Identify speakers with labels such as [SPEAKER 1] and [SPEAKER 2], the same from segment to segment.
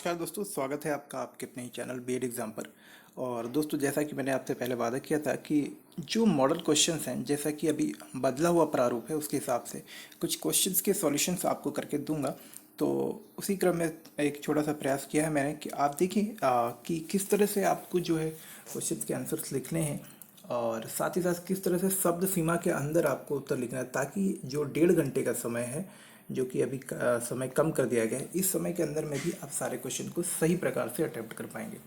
[SPEAKER 1] नमस्कार दोस्तों, स्वागत है आपका आपके अपने ही चैनल बीएड एग्जाम पर। और दोस्तों, जैसा कि मैंने आपसे पहले वादा किया था कि जो मॉडल क्वेश्चंस हैं, जैसा कि अभी बदला हुआ प्रारूप है, उसके हिसाब से कुछ क्वेश्चंस के सॉल्यूशंस आपको करके दूंगा। तो उसी क्रम में एक छोटा सा प्रयास किया है मैंने कि आप देखिए कि किस तरह से आपको जो है क्वेश्चंस के आंसर्स लिखने हैं, और साथ ही साथ किस तरह से शब्द सीमा के अंदर आपको उत्तर लिखना है, ताकि जो 1.5 घंटे का समय है, जो कि अभी समय कम कर दिया गया है, इस समय के अंदर में भी आप सारे क्वेश्चन को सही प्रकार से अटेम्प्ट कर पाएंगे।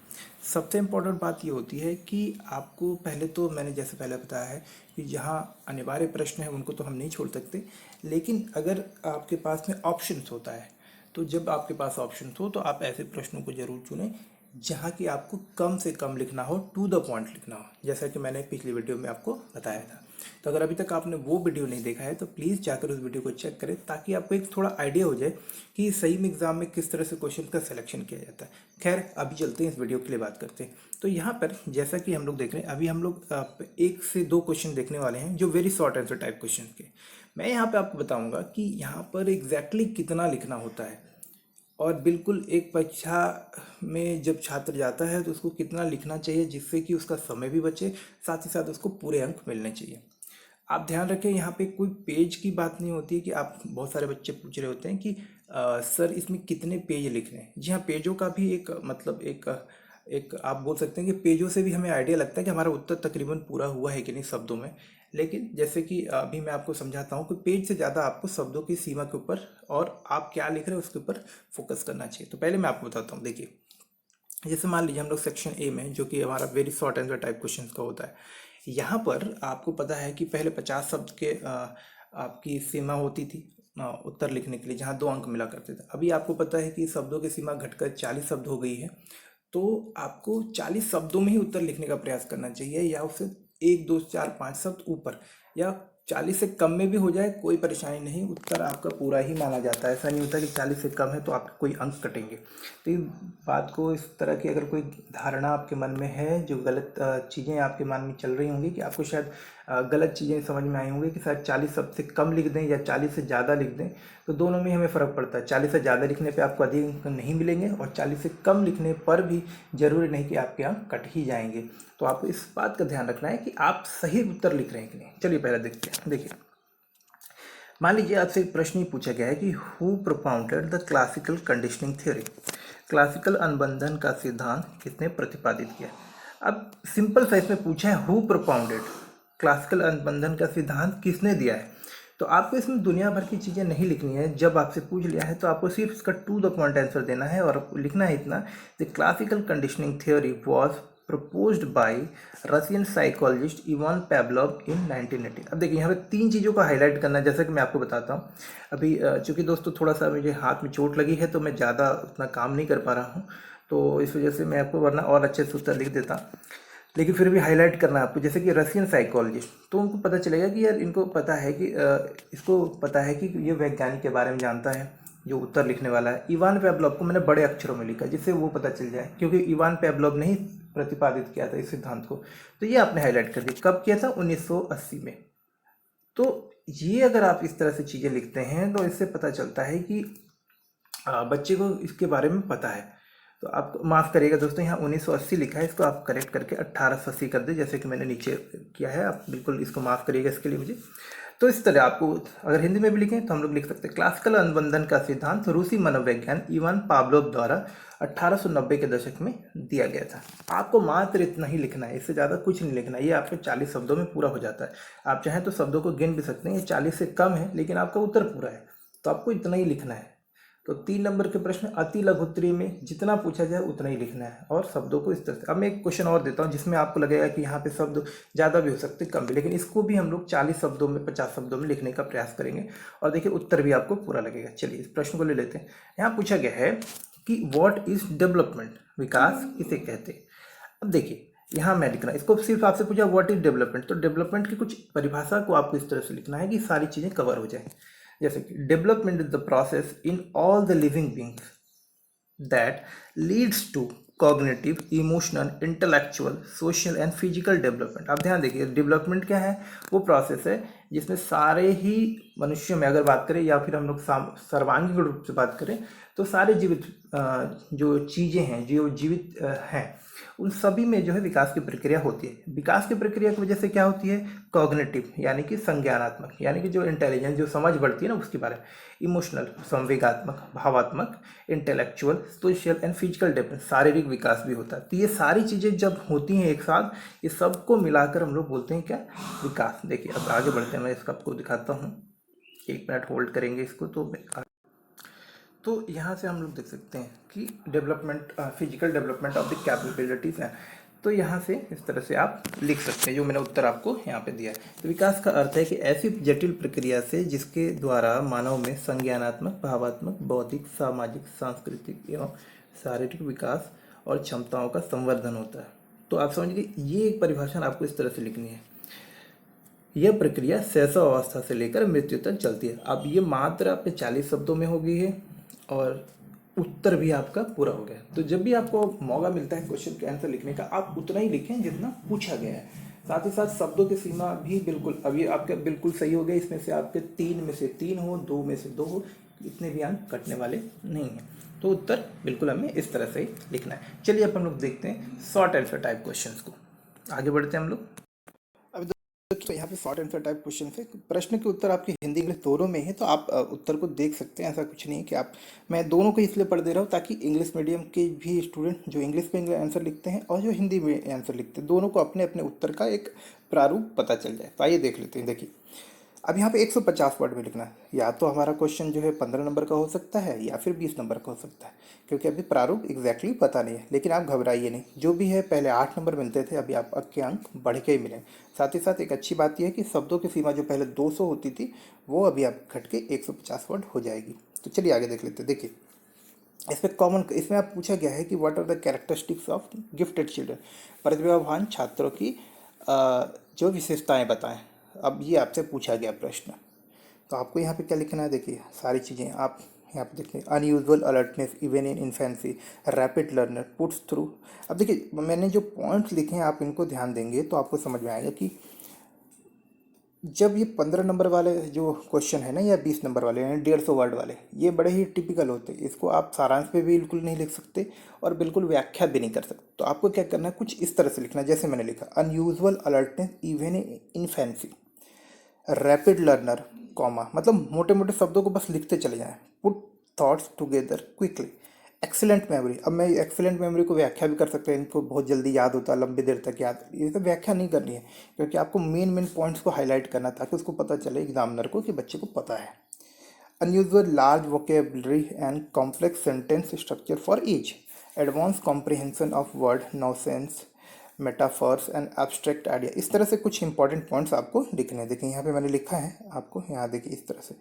[SPEAKER 1] सबसे इम्पोर्टेंट बात ये होती है कि आपको पहले तो मैंने जैसे पहले बताया है कि जहाँ अनिवार्य प्रश्न है उनको तो हम नहीं छोड़ सकते, लेकिन अगर आपके पास में ऑप्शंस होता है, तो जब आपके पास ऑप्शंस हो तो आप ऐसे प्रश्नों को जरूर चुनें जहाँ की आपको कम से कम लिखना हो, टू द पॉइंट लिखना हो, जैसा कि मैंने पिछली वीडियो में आपको बताया था। तो अगर अभी तक आपने वो वीडियो नहीं देखा है तो प्लीज़ जाकर उस वीडियो को चेक करें, ताकि आपको एक थोड़ा आइडिया हो जाए कि सही में एग्जाम में किस तरह से क्वेश्चन का सिलेक्शन किया जाता है। खैर, अभी चलते हैं, इस वीडियो के लिए बात करते हैं। तो यहाँ पर जैसा कि हम लोग देख रहे हैं, अभी हम लोग 1 से 2 क्वेश्चन देखने वाले हैं जो very short answer type question के। मैं यहाँ पे आपको बताऊंगा कि यहाँ पर एग्जैक्टली कितना लिखना होता है, और बिल्कुल एक परीक्षा में जब छात्र जाता है तो उसको कितना लिखना चाहिए जिससे कि उसका समय भी बचे, साथ ही साथ उसको पूरे अंक मिलने चाहिए। आप ध्यान रखें, यहाँ पे कोई पेज की बात नहीं होती है कि आप, बहुत सारे बच्चे पूछ रहे होते हैं कि सर इसमें कितने पेज लिखने हैं। जी हाँ, पेजों का भी एक मतलब एक आप बोल सकते हैं कि पेजों से भी हमें आइडिया लगता है कि हमारा उत्तर तकरीबन पूरा हुआ है कि नहीं शब्दों में। लेकिन जैसे कि अभी मैं आपको समझाता हूँ कि पेज से ज़्यादा आपको शब्दों की सीमा के ऊपर और आप क्या लिख रहे हैं उसके ऊपर फोकस करना चाहिए। तो पहले मैं आपको बताता हूँ। देखिए, जैसे मान लीजिए हम लोग सेक्शन ए में, जो कि हमारा very short answer type question का होता है, यहाँ पर आपको पता है कि पहले 50 शब्द के आपकी सीमा होती थी उत्तर लिखने के लिए, जहाँ 2 अंक मिला करते थे। अभी आपको पता है कि शब्दों की सीमा घटकर 40 शब्द हो गई है। तो आपको 40 शब्दों में ही उत्तर लिखने का प्रयास करना चाहिए, या उससे 1 2 4 5 शब्द ऊपर, या 40 से कम में भी हो जाए कोई परेशानी नहीं, उत्तर आपका पूरा ही माना जाता है। ऐसा नहीं होता कि 40 से कम है तो आपके कोई अंक कटेंगे। तो इस बात को, इस तरह की अगर कोई धारणा आपके मन में है, जो गलत चीज़ें आपके मन में चल रही होंगी, कि आपको शायद गलत चीज़ें समझ में आई होंगी कि शायद 40 शब्द से कम लिख दें या 40 से ज़्यादा लिख दें, तो दोनों में हमें फ़र्क पड़ता है। 40 से ज़्यादा लिखने पे आपको अधिक अंक नहीं मिलेंगे, और 40 से कम लिखने पर भी ज़रूरी नहीं कि आपके अंक कट ही जाएंगे। तो आपको इस बात का ध्यान रखना है कि आप सही उत्तर लिख रहे हैं कि नहीं। चलिए पहले देखते हैं। देखिए, मान लीजिए आपसे एक प्रश्न ही पूछा गया है कि who propounded the classical conditioning theory, classical अनुबंधन का सिद्धांत किसने प्रतिपादित किया। अब सिंपल सा इसमें पूछा है हु प्रोपाउंडेड, क्लासिकल अनुबंधन का सिद्धांत किसने दिया है। तो आपको इसमें दुनिया भर की चीज़ें नहीं लिखनी है। जब आपसे पूछ लिया है तो आपको सिर्फ इसका टू द पॉइंट आंसर देना है, और लिखना है इतना: the classical conditioning theory was proposed by Russian psychologist Ivan Pavlov in 1980। अब देखिए, यहाँ पे 3 चीज़ों को हाईलाइट करना है, जैसा कि मैं आपको बताता हूँ। अभी चूंकि दोस्तों थोड़ा सा मुझे हाथ में चोट लगी है, तो मैं ज़्यादा उतना काम नहीं कर पा रहा हूँ, तो इस वजह से मैं आपको वरना और अच्छे से उत्तर लिख देता, लेकिन फिर भी हाईलाइट करना है आपको। जैसे कि रशियन साइकोलॉजिस्ट, तो उनको पता चलेगा कि यार इनको पता है कि इसको पता है कि ये वैज्ञानिक के बारे में जानता है जो उत्तर लिखने वाला है। इवान पेवलोव को मैंने बड़े अक्षरों में लिखा जिससे वो पता चल जाए, क्योंकि इवान पेवलोव ने ही प्रतिपादित किया था इस सिद्धांत को। तो ये आपने हाईलाइट कर दिया। कब किया था? 1980 में। तो ये अगर आप इस तरह से चीज़ें लिखते हैं तो इससे पता चलता है कि बच्चे को इसके बारे में पता है। तो आप माफ़ करिएगा दोस्तों, यहाँ 1980 लिखा है, इसको आप करेक्ट करके 1880 कर दे, जैसे कि मैंने नीचे किया है। आप बिल्कुल इसको माफ़ करिएगा इसके लिए मुझे। तो इस तरह आपको अगर हिंदी में भी लिखें तो हम लोग लिख सकते हैं: क्लासिकल अनुबंधन का सिद्धांत रूसी मनोवैज्ञान इवान पावलोव द्वारा 1890 के दशक में दिया गया था। आपको मात्र इतना ही लिखना है, इससे ज़्यादा कुछ नहीं लिखना है। ये आपके 40 शब्दों में पूरा हो जाता है। आप चाहें तो शब्दों को गिन भी सकते हैं, ये 40 से कम है लेकिन आपका उत्तर पूरा है, तो आपको इतना ही लिखना है। तो 3 नंबर के प्रश्न अति लघुत्तरी में जितना पूछा जाए उतना ही लिखना है, और शब्दों को इस तरह से। अब मैं एक क्वेश्चन और देता हूँ जिसमें आपको लगेगा कि यहाँ पे शब्द ज़्यादा भी हो सकते कम भी, लेकिन इसको भी हम लोग 40 शब्दों में 50 शब्दों में लिखने का प्रयास करेंगे, और देखिए उत्तर भी आपको पूरा लगेगा। चलिए इस प्रश्न को ले लेते हैं। यहाँ पूछा गया है कि वॉट इज डेवलपमेंट, विकास किसे कहते हैं। अब देखिए, यहाँ मैं लिखना, इसको सिर्फ आपसे पूछा व्हाट इज डेवलपमेंट, तो डेवलपमेंट की कुछ परिभाषा को आपको इस तरह से लिखना है कि सारी चीज़ें कवर हो जाए। जैसे कि development is the process in all the living beings that leads to cognitive, emotional, intellectual, social and physical development. आप ध्यान देखिए, डेवलपमेंट क्या है? वो प्रोसेस है जिसमें सारे ही मनुष्यों में अगर बात करें या फिर हम लोग सर्वांगीण रूप से बात करें तो सारे जीवित जो चीज़ें हैं जो जीवित हैं उन सभी में जो है विकास की प्रक्रिया होती है। विकास की प्रक्रिया की वजह से क्या होती है? कॉग्निटिव यानी कि संज्ञानात्मक, यानी कि जो इंटेलिजेंस जो समझ बढ़ती है ना उसके बारे में, इमोशनल संवेगात्मक, भावात्मक, intellectual, social and physical development, शारीरिक विकास भी होता है। तो ये सारी चीज़ें जब होती हैं एक साथ, ये सबको मिलाकर हम लोग बोलते हैं क्या? विकास। देखिए अब आगे बढ़ते हैं, मैं इसका आपको दिखाता हूँ। 1 मिनट होल्ड करेंगे इसको तो यहाँ से हम लोग देख सकते हैं कि development, physical development of the capabilities है। तो यहाँ से इस तरह से आप लिख सकते हैं, जो मैंने उत्तर आपको यहाँ पे दिया है। तो विकास का अर्थ है कि ऐसी जटिल प्रक्रिया से जिसके द्वारा मानव में संज्ञानात्मक, भावात्मक, बौद्धिक, सामाजिक, सांस्कृतिक एवं शारीरिक विकास और क्षमताओं का संवर्धन होता है। तो आप समझिए ये एक परिभाषा आपको इस तरह से लिखनी है। यह प्रक्रिया शैशव अवस्था से लेकर मृत्यु तक चलती है। अब ये मात्र आपके 40 शब्दों में हो गई है और उत्तर भी आपका पूरा हो गया। तो जब भी आपको मौका मिलता है क्वेश्चन के आंसर लिखने का, आप उतना ही लिखें जितना पूछा गया है। साथ ही साथ शब्दों की सीमा भी बिल्कुल, अब ये आपका बिल्कुल सही हो गया। इसमें से आपके 3 में से 3 हो, 2 में से 2 हो, इतने भी अंक कटने वाले नहीं हैं। तो उत्तर बिल्कुल हमें इस तरह से ही लिखना है। चलिए अब हम लोग देखते हैं शॉर्ट आंसर टाइप क्वेश्चन को। आगे बढ़ते हैं हम लोग। तो यहाँ पे शॉर्ट आंसर टाइप क्वेश्चन है। प्रश्न के उत्तर आपके हिंदी इंग्लिश दोनों में है, तो आप उत्तर को देख सकते हैं। ऐसा कुछ नहीं है कि आप, मैं दोनों को इसलिए पढ़ दे रहा हूँ ताकि इंग्लिश मीडियम के भी स्टूडेंट जो इंग्लिश में आंसर लिखते हैं और जो हिंदी में आंसर लिखते हैं, दोनों को अपने अपने उत्तर का एक प्रारूप पता चल जाए। तो आइए देख लेते हैं। देखिए अब यहाँ पे 150 वर्ड में लिखना है। या तो हमारा क्वेश्चन जो है 15 नंबर का हो सकता है या फिर 20 नंबर का हो सकता है, क्योंकि अभी प्रारूप एग्जैक्टली पता नहीं है। लेकिन आप घबराइए नहीं, जो भी है पहले 8 नंबर मिलते थे, अभी आपके अंक बढ़ के ही मिले। साथ ही साथ एक अच्छी बात यह है कि शब्दों की सीमा जो पहले 200 होती थी वो अभी आप घट के 150 वर्ड हो जाएगी। तो चलिए आगे देख लेते हैं। देखिए इसमें कॉमन, इसमें आप पूछा गया है कि what are the characteristics of gifted children, प्रतिभावान छात्रों की जो विशेषताएं बताएं। अब ये आपसे पूछा गया प्रश्न, तो आपको यहाँ पे क्या लिखना है? देखिए सारी चीज़ें आप यहाँ पे देखिए, unusual alertness even in infancy, rapid learner, puts through. अब देखिए मैंने जो पॉइंट्स लिखे हैं आप इनको ध्यान देंगे तो आपको समझ में आएगा कि जब ये 15 नंबर वाले जो क्वेश्चन है ना या 20 नंबर वाले हैं 150 वर्ड वाले, ये बड़े ही टिपिकल होते हैं। इसको आप सारांश पे भी बिल्कुल नहीं लिख सकते और बिल्कुल व्याख्या भी नहीं कर सकते। तो आपको क्या करना है, कुछ इस तरह से लिखना है जैसे मैंने लिखा, unusual alertness even in fancy, rapid learner, comma, मतलब मोटे मोटे शब्दों को बस लिखते चले जाएं। Put thoughts together quickly, excellent memory. अब मैं एक्सीलेंट मेमोरी को व्याख्या भी कर सकते हैं, इनको बहुत जल्दी याद होता है, लंबी देर तक याद। ये तो व्याख्या नहीं करनी है, क्योंकि आपको मेन मेन पॉइंट्स को हाईलाइट करना है ताकि उसको पता चले एग्जामिनर को कि बच्चे को पता है। Unusual large vocabulary and complex sentence structure for each, advance comprehension of word nuances, metaphors and abstract idea. इस तरह से कुछ इंपॉर्टेंट पॉइंट्स आपको लिखने हैं। देखिए यहाँ पे मैंने लिखा है आपको, यहाँ देखिए इस तरह से।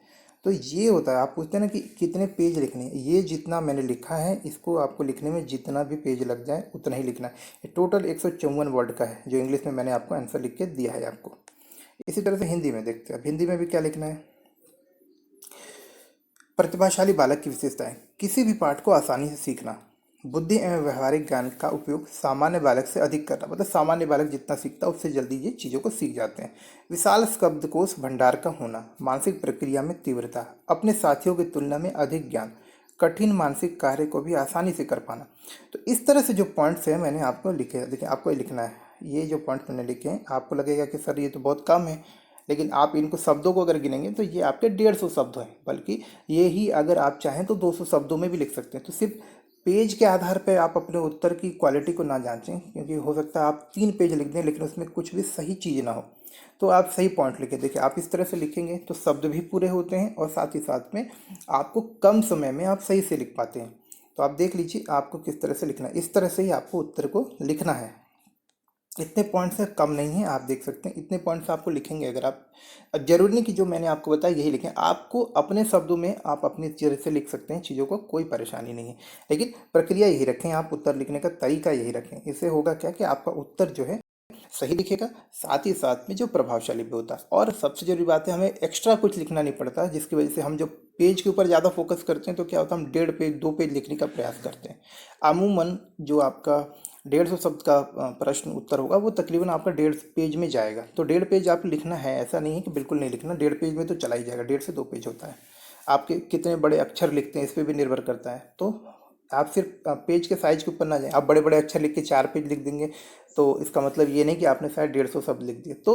[SPEAKER 1] तो ये होता है, आप पूछते हैं ना कि कितने पेज लिखने हैं, ये जितना मैंने लिखा है इसको आपको लिखने में जितना भी पेज लग जाए उतना ही लिखना है। ये टोटल 154 वर्ड का है जो इंग्लिश में मैंने आपको आंसर लिख के दिया है आपको। इसी तरह से हिंदी में देखते हैं। अब हिंदी में भी क्या लिखना है, प्रतिभाशाली बालक की विशेषताएं, किसी भी पाठ को आसानी से सीखना, बुद्धि एवं व्यवहारिक ज्ञान का उपयोग सामान्य बालक से अधिक करना, मतलब सामान्य बालक जितना सीखता है उससे जल्दी ये चीज़ों को सीख जाते हैं। विशाल शब्दकोश भंडार का होना, मानसिक प्रक्रिया में तीव्रता, अपने साथियों की तुलना में अधिक ज्ञान, कठिन मानसिक कार्य को भी आसानी से कर पाना। तो इस तरह से जो पॉइंट्स हैं मैंने आपको लिखे, देखिए आपको लिखना है। ये जो पॉइंट्स मैंने लिखे हैं आपको लगेगा कि सर ये तो बहुत कम है, लेकिन आप इनको शब्दों को अगर गिनेंगे तो ये आपके 150 शब्द हैं, बल्कि ये ही अगर आप चाहें तो 200 शब्दों में भी लिख सकते हैं। तो सिर्फ पेज के आधार पर आप अपने उत्तर की क्वालिटी को ना जांचें, क्योंकि हो सकता है आप 3 पेज लिख दें लेकिन उसमें कुछ भी सही चीज़ ना हो। तो आप सही पॉइंट लिखें। देखिए आप इस तरह से लिखेंगे तो शब्द भी पूरे होते हैं और साथ ही साथ में आपको कम समय में आप सही से लिख पाते हैं। तो आप देख लीजिए आपको किस तरह से लिखना है, इस तरह से ही आपको उत्तर को लिखना है। इतने पॉइंट्स से कम नहीं है, आप देख सकते हैं इतने पॉइंट्स आपको लिखेंगे अगर आप, अब जरूरी नहीं कि जो मैंने आपको बताया यही लिखें, आपको अपने शब्दों में आप अपनी तरह से लिख सकते हैं चीज़ों को, कोई परेशानी नहीं है। लेकिन प्रक्रिया यही रखें, आप उत्तर लिखने का तरीका यही रखें। इससे होगा क्या कि आपका उत्तर जो है सही लिखेगा, साथ ही साथ में जो प्रभावशाली भी होता है। और सबसे जरूरी बात है, हमें एक्स्ट्रा कुछ लिखना नहीं पड़ता, जिसकी वजह से हम जो पेज के ऊपर ज़्यादा फोकस करते हैं तो क्या होता है हम 1.5 पेज 2 पेज लिखने का प्रयास करते हैं। अमूमन जो आपका 150 शब्द का प्रश्न उत्तर होगा, वो तकरीबन आपका 1.5 पेज में जाएगा। तो 1.5 पेज आप लिखना है, ऐसा नहीं है कि बिल्कुल नहीं लिखना, 1.5 पेज में तो चला ही जाएगा, 1.5 से 2 पेज होता है। आपके कितने बड़े अक्षर लिखते हैं इस पर भी निर्भर करता है। तो आप सिर्फ पेज के साइज के ऊपर ना जाएं। आप बड़े बड़े अक्षर लिख के 4 पेज लिख देंगे तो इसका मतलब ये नहीं कि आपने शायद 150 शब्द लिख दिए। तो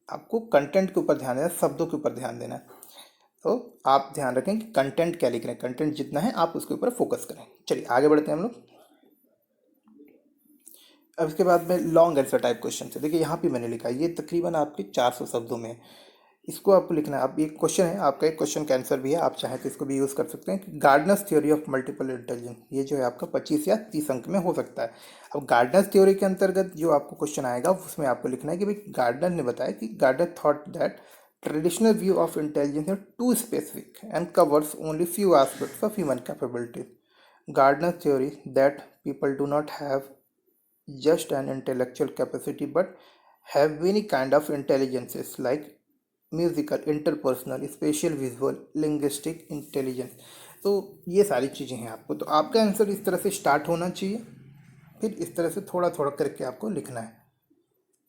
[SPEAKER 1] आपको कंटेंट के ऊपर ध्यान देना है, शब्दों के ऊपर ध्यान देना है। तो आप ध्यान रखें कि कंटेंट क्या लिख रहे हैं, कंटेंट जितना है आप उसके ऊपर फोकस करें। चलिए आगे बढ़ते हैं हम लोग। अब इसके बाद में लॉन्ग आंसर टाइप क्वेश्चन है। देखिए यहाँ पे मैंने लिखा है, ये तकरीबन आपके 400 शब्दों में है। इसको आपको लिखना है। अब एक क्वेश्चन है आपका, एक क्वेश्चन का आंसर भी है, आप चाहें तो इसको भी यूज़ कर सकते हैं कि Gardner's theory of multiple intelligence, ये जो है आपका 25 या 30 अंक में हो सकता है। अब गार्डनर्स थ्योरी के अंतर्गत जो आपको क्वेश्चन आएगा उसमें आपको लिखना है कि भाई गार्डनर ने बताया कि Gardner thought that traditional view of intelligence is too specific and covers only few aspects of human capabilities. Gardner's theory that people do not have just an intellectual capacity but have many kind of intelligences like musical, interpersonal, special, visual, linguistic intelligence. तो ये सारी चीज़ें हैं आपको। तो आपका answer इस तरह से स्टार्ट होना चाहिए, फिर इस तरह से थोड़ा थोड़ा करके आपको लिखना है।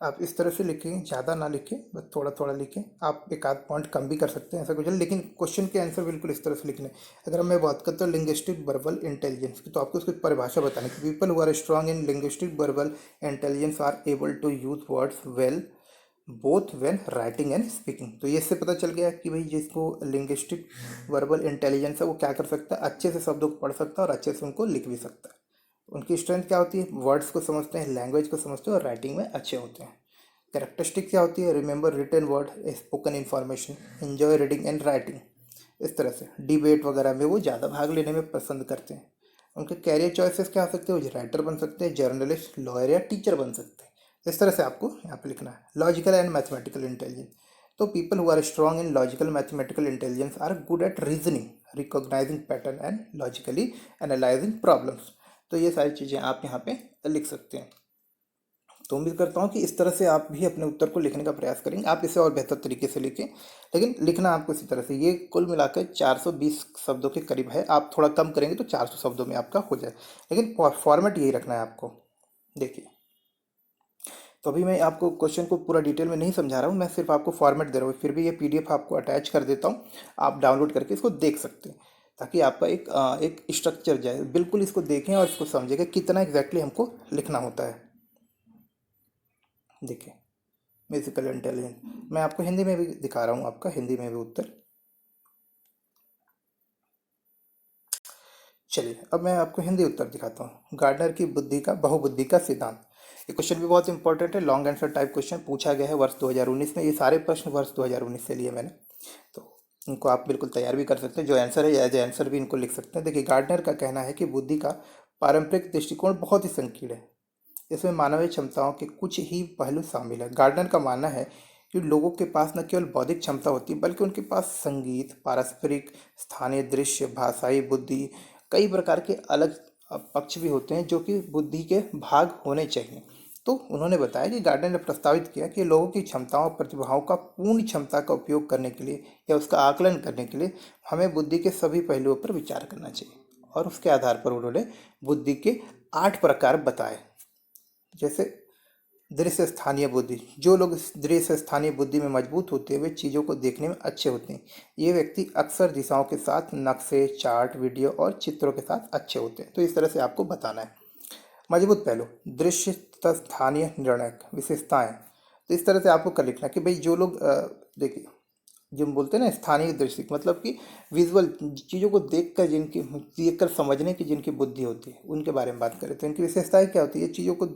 [SPEAKER 1] आप इस तरह से लिखें, ज़्यादा ना लिखें, बस थोड़ा थोड़ा लिखें। आप एक आध पॉइंट कम भी कर सकते हैं, ऐसा कुछ नहीं, लेकिन क्वेश्चन के आंसर बिल्कुल इस तरह से लिखने। अगर मैं बात करता हूँ लिंग्विस्टिक वर्बल इंटेलिजेंस की, तो आपको उसकी परिभाषा बतानी कि people who are strong in linguistic verbal intelligence are able to use words well both when writing and speaking. तो ये इससे पता चल गया कि भाई जिसको लिंग्विस्टिक वर्बल इंटेलिजेंस है वो क्या कर सकता है, अच्छे से शब्दों को पढ़ सकता है और अच्छे से उनको लिख भी सकता है। उनकी स्ट्रेंथ क्या होती है, वर्ड्स को समझते हैं, लैंग्वेज को समझते हैं और राइटिंग में अच्छे होते हैं। कैरेक्टरिस्टिक क्या होती है, remember written word, spoken information, enjoy reading and writing. इस तरह से डिबेट वगैरह में वो ज़्यादा भाग लेने में पसंद करते हैं। उनके कैरियर चॉइसेस क्या हो सकते हैं, वो राइटर बन सकते हैं, जर्नलिस्ट, लॉयर या टीचर बन सकते हैं। इस तरह से आपको यहाँ पे लिखना है। लॉजिकल एंड मैथमेटिकल इंटेलिजेंस, तो people who are strong in logical mathematical intelligence are good at reasoning, recognising pattern and logically analysing problems. तो ये सारी चीज़ें आप यहाँ पे लिख सकते हैं। तो उम्मीद करता हूँ कि इस तरह से आप भी अपने उत्तर को लिखने का प्रयास करेंगे। आप इसे और बेहतर तरीके से लिखें, लेकिन लिखना आपको इसी तरह से। ये कुल मिलाकर 420 शब्दों के करीब है। आप थोड़ा कम करेंगे तो 400 शब्दों में आपका हो जाए, लेकिन फॉर्मेट यही रखना है आपको। देखिए, तो अभी मैं आपको क्वेश्चन को पूरा डिटेल में नहीं समझा रहा हूँ, मैं सिर्फ आपको फॉर्मेट दे रहा हूँ। फिर भी ये पीडीएफ आपको अटैच कर देता हूँ, आप डाउनलोड करके इसको देख सकते हैं, ताकि आपका एक स्ट्रक्चर जाए। बिल्कुल इसको देखें और इसको समझेगा कितना एग्जैक्टली हमको लिखना होता है। देखिए, म्यूजिकल इंटेलिजेंस मैं आपको हिंदी में भी दिखा रहा हूँ, आपका हिंदी में भी उत्तर। चलिए अब मैं आपको हिंदी उत्तर दिखाता हूँ। गार्डनर की बुद्धि का बहुबुद्धि का सिद्धांत। ये क्वेश्चन भी बहुत इंपॉर्टेंट है, लॉन्ग आंसर टाइप क्वेश्चन पूछा गया है वर्ष 2019 में। ये सारे प्रश्न वर्ष 2019 से लिए मैंने, तो इनको आप बिल्कुल तैयार भी कर सकते हैं। जो आंसर है एज आंसर भी इनको लिख सकते हैं। देखिए, गार्डनर का कहना है कि बुद्धि का पारंपरिक दृष्टिकोण बहुत ही संकीर्ण है। इसमें मानवीय क्षमताओं के कुछ ही पहलू शामिल है। गार्डनर का मानना है कि लोगों के पास न केवल बौद्धिक क्षमता होती है, बल्कि उनके पास संगीत, पारस्परिक, स्थानीय दृश्य, भाषाई बुद्धि, कई प्रकार के अलग पक्ष भी होते हैं जो कि बुद्धि के भाग होने चाहिए। तो उन्होंने बताया कि गार्डनर ने प्रस्तावित किया कि लोगों की क्षमताओं और प्रतिभाओं का पूर्ण क्षमता का उपयोग करने के लिए या उसका आकलन करने के लिए हमें बुद्धि के सभी पहलुओं पर विचार करना चाहिए। और उसके आधार पर उन्होंने बुद्धि के 8 प्रकार बताए। जैसे दृश्य स्थानीय बुद्धि, जो लोग इस दृश्य स्थानीय बुद्धि में मजबूत होते हैं वे चीज़ों को देखने में अच्छे होते हैं। ये व्यक्ति अक्सर दिशाओं के साथ नक्शे, चार्ट, वीडियो और चित्रों के साथ अच्छे होते हैं। तो इस तरह से आपको बताना है। मजबूत पहलू, दृश्य तथा स्थानीय निर्णायक विशेषताएं। तो इस तरह से आपको कर लिखना कि भाई जो लोग देखिए, जो हम बोलते हैं ना स्थानीय दृष्टि, मतलब कि विजुअल चीज़ों को देख कर समझने की जिनकी बुद्धि होती है उनके बारे में बात करें तो इनकी विशेषताएं क्या होती है। चीज़ों को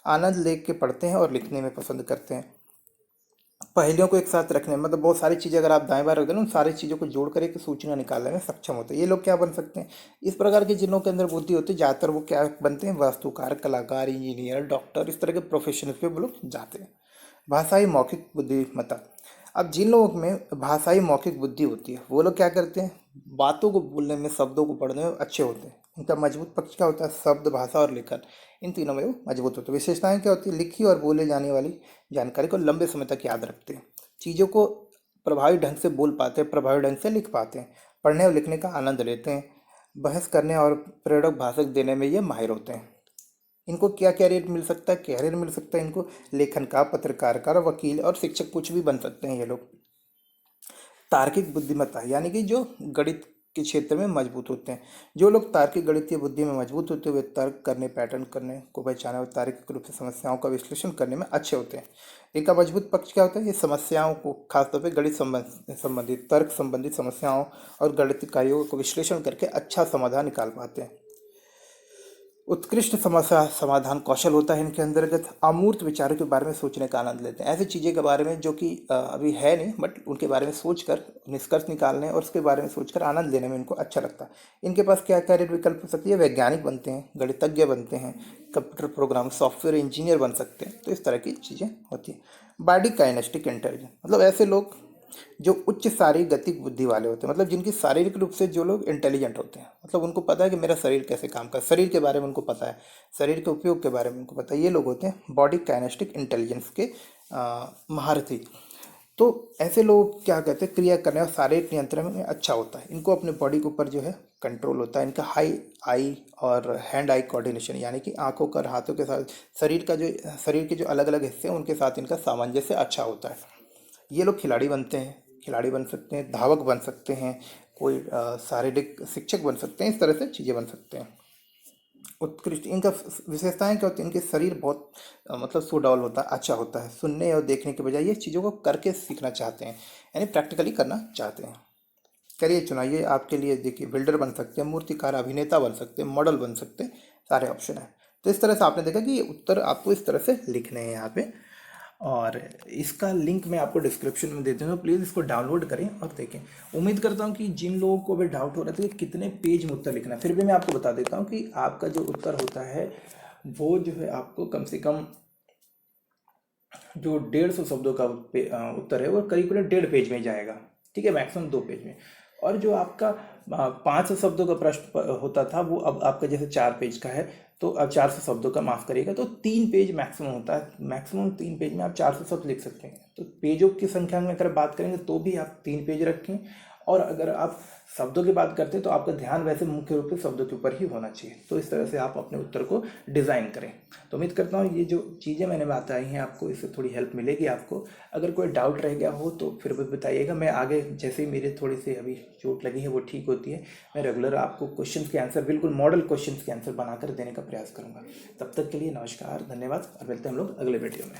[SPEAKER 1] आनंद लेके के पढ़ते हैं और लिखने में पसंद करते हैं। पहेलियों को एक साथ रखने में, मतलब बहुत सारी चीज़ें अगर आप दाएं बाएं रख दें ना, उन सारी चीज़ों को जोड़ कर एक सूचना निकालने में सक्षम होते हैं। ये लोग क्या बन सकते हैं, इस प्रकार के जिनों के अंदर बुद्धि होती है ज़्यादातर वो क्या बनते हैं, वास्तुकार, कलाकार, इंजीनियर, डॉक्टर, इस तरह के प्रोफेशन पे वो लोग जाते हैं। भाषाई मौखिक बुद्धिमत्ता, अब जिन लोगों में भाषाई मौखिक बुद्धि होती है वो लोग क्या करते हैं, बातों को बोलने में, शब्दों को पढ़ने में अच्छे होते हैं। इनका मजबूत पक्ष क्या होता है, शब्द, भाषा और लेखन, इन तीनों में वो मजबूत होते हैं। विशेषताएं क्या होती है, लिखी और बोले जाने वाली जानकारी को लंबे समय तक याद रखते हैं, चीज़ों को प्रभावी ढंग से बोल पाते हैं, प्रभावी ढंग से लिख पाते हैं, पढ़ने और लिखने का आनंद लेते हैं, बहस करने और प्रेरक भाषण देने में ये माहिर होते हैं। इनको क्या कैरियर मिल सकता है? कैरियर मिल सकता है इनको लेखन का, पत्रकार का, वकील और शिक्षक कुछ भी बन सकते हैं ये लोग। तार्किक बुद्धिमत्ता यानी कि जो गणित के क्षेत्र में मजबूत होते हैं। जो लोग तार्किक गणितीय बुद्धि में मजबूत होते हैं वे तर्क करने, पैटर्न करने को पहचाने और तार्किक रूप से समस्याओं का विश्लेषण करने में अच्छे होते हैं। इनका मजबूत पक्ष क्या होता है? ये समस्याओं को, खासतौर पे गणित संबंधित, तर्क संबंधित समस्याओं और गणित कार्यों को विश्लेषण करके अच्छा समाधान निकाल पाते हैं। उत्कृष्ट समस्या समाधान कौशल होता है इनके अंतर्गत। अमूर्त विचारों के बारे में सोचने का आनंद लेते हैं। ऐसी चीज़ें के बारे में जो कि अभी है नहीं, बट उनके बारे में सोचकर निष्कर्ष निकालने और उसके बारे में सोचकर आनंद लेने में इनको अच्छा लगता है। इनके पास क्या कैरियर विकल्प हो सकती है? वैज्ञानिक बनते हैं, गणितज्ञ बनते हैं, कंप्यूटर प्रोग्राम, सॉफ्टवेयर इंजीनियर बन सकते हैं। तो इस तरह की चीज़ें होती हैं। बॉडी काइनेस्टिक इंटेलिजेंस मतलब ऐसे लोग जो उच्च शारीरिक गतिक बुद्धि वाले होते हैं, मतलब जिनकी शारीरिक रूप से जो लोग इंटेलिजेंट होते हैं, मतलब उनको पता है कि मेरा शरीर कैसे काम कर, शरीर के बारे में उनको पता है, शरीर के उपयोग के बारे में उनको पता है, ये लोग होते हैं बॉडी काइनेस्टिक इंटेलिजेंस के महारथी। तो ऐसे लोग क्या कहते हैं, क्रिया करने और शारीरिक नियंत्रण में अच्छा होता है। इनको अपने बॉडी के ऊपर जो है कंट्रोल होता है। इनका हाई आई और हैंड आई कोऑर्डिनेशन यानी कि आंखों का और हाथों के साथ शरीर के जो अलग अलग हिस्से हैं उनके साथ इनका सामंजस्य अच्छा होता है। ये लोग खिलाड़ी बनते हैं, खिलाड़ी बन सकते हैं, धावक बन सकते हैं, कोई शारीरिक शिक्षक बन सकते हैं, इस तरह से चीज़ें बन सकते हैं। उत्कृष्ट इनका विशेषताएं क्या होती हैं? इनके शरीर बहुत मतलब सुडौल होता है, अच्छा होता है। सुनने और देखने के बजाय ये चीज़ों को करके सीखना चाहते हैं, यानी प्रैक्टिकली करना चाहते हैं। करियर चुनाइए आपके लिए, देखिए बिल्डर बन सकते हैं, मूर्तिकार, अभिनेता बन सकते हैं, मॉडल बन सकते हैं, सारे ऑप्शन हैं। तो इस तरह से आपने देखा कि ये उत्तर आपको इस तरह से लिखने हैं यहाँ पे। और इसका लिंक मैं आपको डिस्क्रिप्शन में दे दूँगा, प्लीज़ इसको डाउनलोड करें और देखें। उम्मीद करता हूँ कि जिन लोगों को भी डाउट हो रहा था कि कितने पेज में उत्तर लिखना है, फिर भी मैं आपको बता देता हूँ कि आपका जो उत्तर होता है वो जो है आपको कम से कम जो 150 शब्दों का उत्तर है वो करीब करीब 1.5 पेज में ही जाएगा। ठीक है, मैक्सिमम 2 पेज में। और जो आपका 500 शब्दों का प्रश्न होता था वो अब आपका जैसे 4 पेज का है, तो अब 400 शब्दों का माफ करिएगा, तो 3 पेज मैक्सिमम होता है। मैक्सिमम 3 पेज में आप 400 शब्द लिख सकते हैं। तो पेजों की संख्या में अगर बात करेंगे तो भी आप 3 पेज रखें। और अगर आप शब्दों की बात करते हैं तो आपका ध्यान वैसे मुख्य रूप से शब्दों के ऊपर ही होना चाहिए। तो इस तरह से आप अपने उत्तर को डिज़ाइन करें। तो उम्मीद करता हूँ ये जो चीज़ें मैंने बताई हैं आपको इससे थोड़ी हेल्प मिलेगी आपको। अगर कोई डाउट रह गया हो तो फिर भी बताइएगा। मैं आगे जैसे ही मेरे थोड़ी सी अभी चोट लगी है वो ठीक होती है, मैं रेगुलर आपको क्वेश्चंस के आंसर, बिल्कुल मॉडल क्वेश्चंस के आंसर बनाकर देने का प्रयास करूँगा। तब तक के लिए नमस्कार, धन्यवाद और मिलते हैं हम लोग अगले वीडियो में।